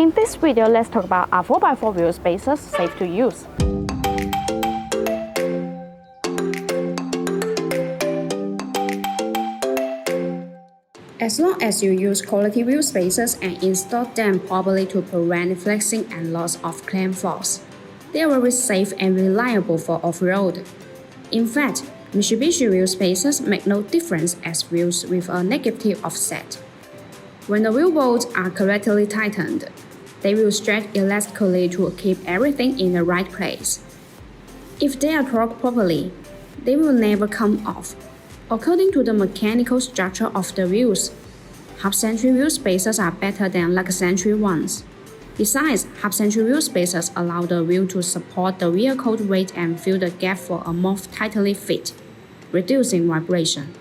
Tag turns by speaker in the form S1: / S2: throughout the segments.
S1: In this video, let's talk about are 4x4 wheel spacers safe to use?
S2: As long as you use quality wheel spacers and install them properly to prevent flexing and loss of clamp force, they are very safe and reliable for off-road. In fact, Mitsubishi wheel spacers make no difference as wheels with a negative offset. When the wheel bolts are correctly tightened, they will stretch elastically to keep everything in the right place. If they are torqued properly, they will never come off. According to the mechanical structure of the wheels, half-century wheel spacers are better than lug-century ones. Besides, half-century wheel spacers allow the wheel to support the vehicle's weight and fill the gap for a more tightly fit, reducing vibration.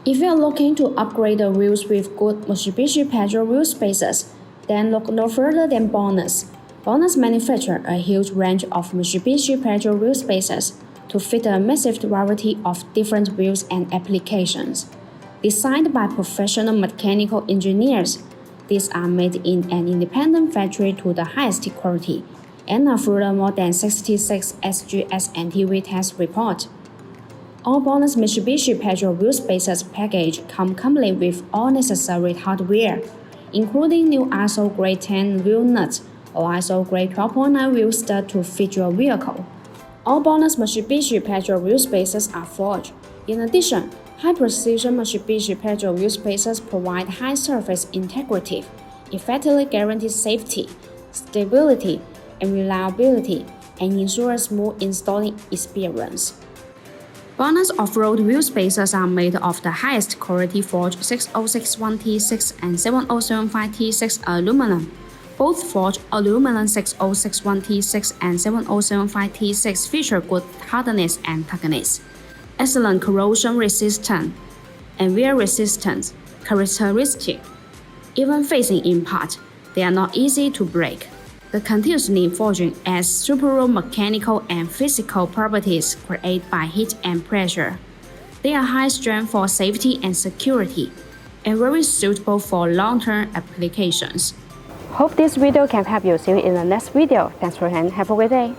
S2: If you are looking to upgrade the wheels with good Mitsubishi Pedro wheel spacers, then look no further than Bonus. Bonus manufactures a huge range of Mitsubishi Pedro wheel spacers to fit a massive variety of different wheels and applications. Designed by professional mechanical engineers, these are made in an independent factory to the highest quality and are furthermore than 66 SGS NTV test report. All Bonus Mitsubishi Pedro wheel spacers package come complete with all necessary hardware, including new ISO grade 10 wheel nuts or ISO grade 12.9 wheel stud to fit your vehicle. All Bonus Mitsubishi Pedro wheel spacers are forged. In addition, high-precision Mitsubishi Pedro wheel spacers provide high surface integrity, effectively guarantee safety, stability, and reliability, and ensure a smooth installing experience. Bonus off-road wheel spacers are made of the highest quality forged 6061T6 and 7075T6 aluminum. Both forged aluminum 6061T6 and 7075T6 feature good hardness and toughness, excellent corrosion resistance, and wear resistance characteristics. Even facing impact, they are not easy to break. The continuously forging adds superior mechanical and physical properties created by heat and pressure. They are high strength for safety and security, and very suitable for long-term applications.
S1: Hope this video can help you. See you in the next video. Thanks for watching. Have a great day.